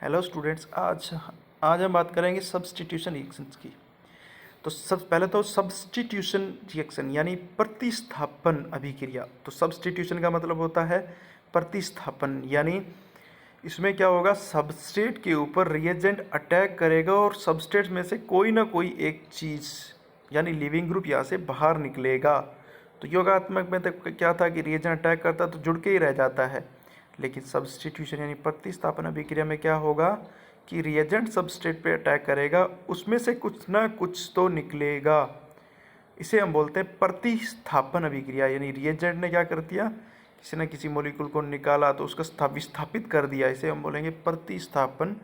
Hello students, आज आज हम बात करेंगे सब्स्टिट्यूशन रिएक्शंस की। तो सब पहले तो सब्स्टिट्यूशन रिएक्शन यानी प्रतिस्थापन अभिक्रिया। तो सब्स्टिट्यूशन का मतलब होता है प्रतिस्थापन, यानी इसमें क्या होगा, सबस्ट्रेट के ऊपर रिएजेंट अटैक करेगा और सबस्ट्रेट में से कोई ना कोई एक चीज़ यानी लिविंग ग्रुप यहाँ से बाहर निकलेगा। तो योगात्मक में तो क्या था कि रिएजेंट अटैक करता तो जुड़ के ही रह जाता है, लेकिन सब्स्टिट्यूशन यानी प्रतिस्थापन अभिक्रिया में क्या होगा कि रिएजेंट सबस्ट्रेट पे अटैक करेगा, उसमें से कुछ ना कुछ तो निकलेगा। इसे हम बोलते हैं प्रतिस्थापन अभिक्रिया। यानी रिएजेंट ने क्या कर दिया, किसी न किसी मॉलिक्यूल को निकाला तो उसका विस्थापित कर दिया, इसे हम बोलेंगे प्रतिस्थापन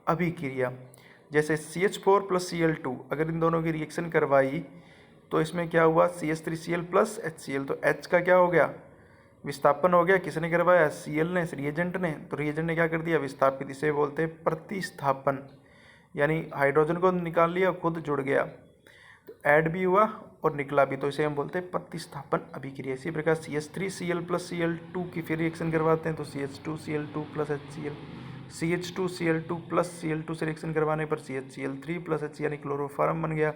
अभिक्रिया। जैसे CH4 + Cl2, अगर इन दोनों की रिएक्शन करवाई तो इसमें क्या हुआ, CH3Cl + HCl। तो H का क्या हो गया, विस्थापन हो गया। किसने करवाया, Cl ने, रिएजेंट ने। तो रिएजेंट ने क्या कर दिया, विस्थापित। इसे बोलते हैं प्रतिस्थापन, यानी हाइड्रोजन को निकाल लिया, खुद जुड़ गया, तो ऐड भी हुआ और निकला भी, तो इसे हम बोलते हैं प्रतिस्थापन अभिक्रिया। इसी प्रकार CH3Cl + Cl2 की फिर रिएक्शन करवाते हैं तो CH2Cl2 + HCl, CH2Cl2 + Cl2 से रिएक्शन करवाने पर CHCl3 + H यानी क्लोरोफॉर्म बन गया।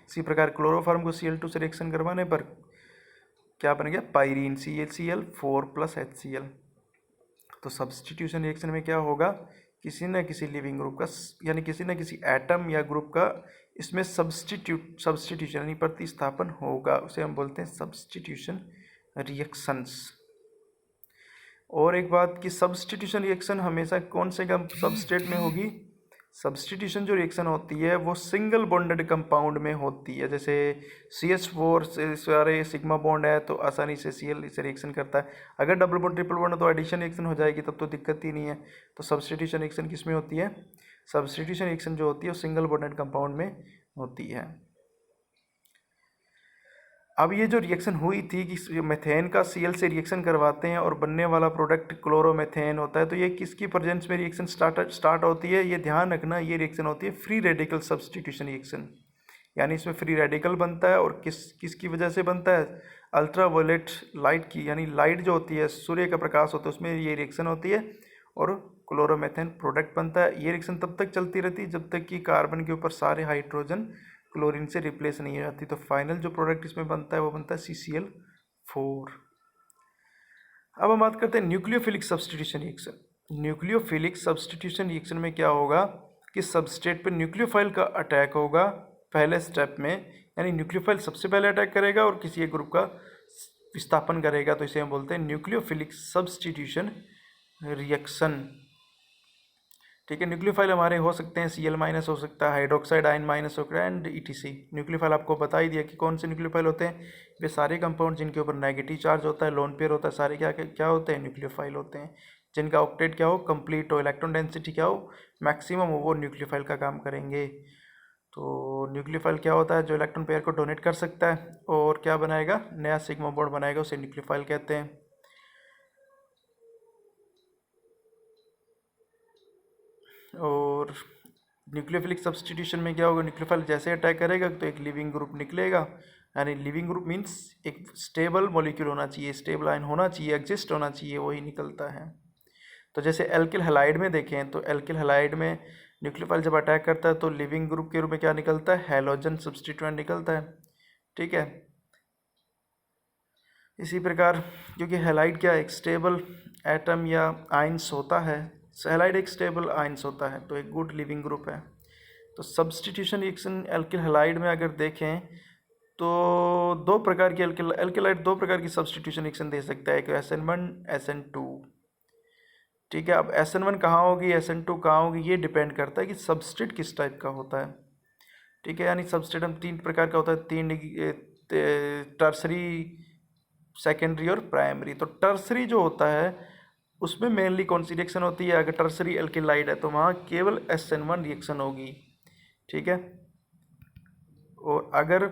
इसी प्रकार क्लोरोफॉर्म को Cl2 से रिएक्शन करवाने पर क्या बन गया, पायरीन, CaCl4 + HCl। तो सब्स्टिट्यूशन रिएक्शन में क्या होगा, किसी न किसी लिविंग ग्रुप का यानी किसी न किसी एटम या ग्रुप का इसमें सब्स्टिट्यूशन यानी प्रतिस्थापन होगा, उसे हम बोलते हैं सब्स्टिट्यूशन रिएक्शंस। और एक बात कि सब्स्टिट्यूशन रिएक्शन हमेशा कौन से सबस्ट्रेट में होगी, सब्स्टिट्यूशन जो रिएक्शन होती है वो सिंगल बॉन्डेड कंपाउंड में होती है। जैसे CH4 से सारे सिग्मा बॉन्ड है तो आसानी से Cl इसे रिएक्शन करता है। अगर डबल बॉन्ड ट्रिपल बॉन्ड तो एडिशन रिएक्शन हो जाएगी, तब तो दिक्कत ही नहीं है। तो सब्स्टिट्यूशन रिएक्शन किस में होती है, सब्स्टिट्यूशन रिएक्शन जो होती है वो सिंगल बॉन्डेड कंपाउंड में होती है। अब ये जो रिएक्शन हुई थी कि मेथेन का Cl से रिएक्शन करवाते हैं और बनने वाला प्रोडक्ट क्लोरोमेथेन होता है, तो ये किसकी प्रेजेंस में रिएक्शन स्टार्ट होती है, ये ध्यान रखना, ये रिएक्शन होती है फ्री रेडिकल सब्स्टिट्यूशन रिएक्शन। यानी इसमें फ्री रेडिकल बनता है और किसकी वजह से बनता है, अल्ट्रावायलेट लाइट की, यानी लाइट जो होती है, सूर्य का प्रकाश होता है, उसमें ये रिएक्शन होती है और क्लोरोमेथेन प्रोडक्ट बनता है। ये रिएक्शन तब तक चलती रहती है जब तक कि कार्बन के ऊपर सारे हाइड्रोजन क्लोरीन से रिप्लेस नहीं हो जाती। तो फाइनल जो प्रोडक्ट इसमें बनता है वो बनता है CCl4। अब हम बात करते हैं nucleophilic substitution reaction. Nucleophilic substitution reaction में क्या होगा कि सबस्ट्रेट पर न्यूक्लियोफाइल का अटैक होगा पहले स्टेप में, यानी न्यूक्लियोफाइल सबसे पहले अटैक करेगा और किसी एक ग्रुप का विस्थापन करेगा, तो इसे हम बोलते हैं न्यूक्लियोफिलिक सब्स्टिट्यूशन रिएक्शन। ठीक है, न्यूक्लियोफाइल हमारे हो सकते हैं Cl- हो सकता है, हाइड्रोक्साइड आयन माइनस हो सकता है, एंड ETC। न्यूक्लियोफाइल आपको बता ही दिया कि कौन से न्यूक्लियोफाइल होते हैं, वे सारे कंपाउंड जिनके ऊपर नेगेटिव चार्ज होता है, लोन पेयर होता है, सारे क्या क्या होते हैं, न्यूक्लियोफाइल होते हैं। जिनका ऑक्टेट क्या हो, कंप्लीट हो, इलेक्ट्रॉन डेंसिटी क्या हो, मैक्सिमम हो, वो न्यूक्लियोफाइल का काम करेंगे। तो न्यूक्लियोफाइल क्या होता है, जो इलेक्ट्रॉन पेयर को डोनेट कर सकता है और क्या बनाएगा, नया सिग्मा बॉन्ड बनाएगा, उसे न्यूक्लियोफाइल कहते हैं। और न्यूक्लियोफिलिक सब्स्टिट्यूशन में क्या होगा, न्यूक्लियोफाइल जैसे अटैक करेगा तो एक लिविंग ग्रुप निकलेगा, यानी लिविंग ग्रुप मीन्स एक स्टेबल मॉलिक्यूल होना चाहिए, स्टेबल आयन होना चाहिए, एग्जिस्ट होना चाहिए, वही निकलता है। तो जैसे एल्किल हैलाइड में देखें तो एल्किल हैलाइड में न्यूक्लियोफाइल जब अटैक करता है तो लिविंग ग्रुप के रूप में क्या निकलता है, हैलोजन सब्स्टिट्यूएंट निकलता है। ठीक है, इसी प्रकार क्योंकि हैलाइड क्या एक स्टेबल एटम या आयंस होता है, हैलाइड एक स्टेबल आयंस होता है, तो एक गुड लिविंग ग्रुप है। तो सब्स्टिट्यूशन रिएक्शन एल्किल हैलाइड में अगर देखें तो दो प्रकार की एल्किलाइड दो प्रकार की सब्स्टिट्यूशन रिएक्शन दे सकता है, एक SN1 SN2। ठीक है, अब SN1 कहाँ होगी, SN2 कहाँ होगी, ये डिपेंड करता है कि सबस्ट्रेट किस टाइप का होता है। ठीक है, यानी सबस्ट्रेट हम तीन प्रकार का होता है, टर्सरी, सेकेंडरी और प्राइमरी। तो टर्सरी जो होता है उसमें मेनली कौन सी रिएक्शन होती है, अगर टर्सरी एल्किलाइड है तो वहाँ केवल SN1 रिएक्शन होगी। ठीक है, और अगर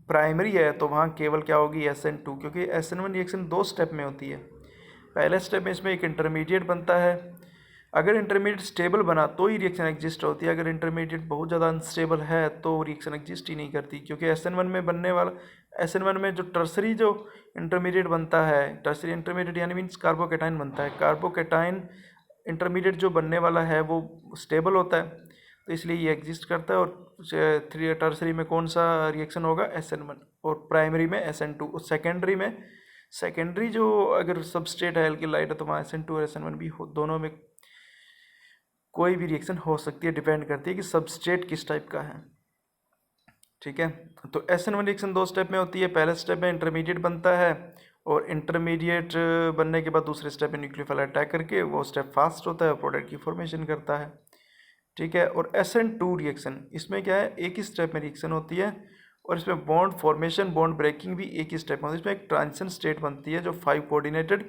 प्राइमरी है तो वहाँ केवल क्या होगी, SN2, क्योंकि SN1 रिएक्शन दो स्टेप में होती है। पहले स्टेप में इसमें एक इंटरमीडिएट बनता है, अगर इंटरमीडिएट स्टेबल बना तो ही रिएक्शन एग्जिस्ट होती है, अगर इंटरमीडिएट बहुत ज़्यादा अनस्टेबल है तो रिएक्शन एग्जिस्ट ही नहीं करती, क्योंकि SN1 में बनने वाला, SN1 में जो टर्सरी जो इंटरमीडिएट बनता है, टर्सरी इंटरमीडिएट यानी मीन्स कार्बोकेटाइन बनता है, कार्बोकेटाइन इंटरमीडिएट जो बनने वाला है वो स्टेबल होता है, तो इसलिए ये एग्जिस्ट करता है। और टर्सरी में कौन सा रिएक्शन होगा, SN1, और प्राइमरी में SN2, और सेकेंडरी जो अगर सबस्ट्रेट है एल्किलाइड है तो वहाँ SN2 और SN1 भी हो, दोनों में कोई भी रिएक्शन हो सकती है, डिपेंड करती है कि सबस्ट्रेट किस टाइप का है। ठीक है, तो SN1 रिएक्शन 2 स्टेप में होती है। पहले स्टेप में इंटरमीडिएट बनता है, और इंटरमीडिएट बनने के बाद दूसरे स्टेप में न्यूक्लियोफाइल अटैक करके वो स्टेप फास्ट होता है, प्रोडक्ट की फॉर्मेशन करता है। ठीक है, और SN2 रिएक्शन, इसमें क्या है, एक ही स्टेप में रिएक्शन होती है, और इसमें बॉन्ड फॉर्मेशन बॉन्ड ब्रेकिंग भी एक ही स्टेप में होती है। इसमें एक ट्रांजिशन स्टेट बनती है जो 5 कोऑर्डिनेटेड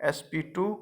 sp2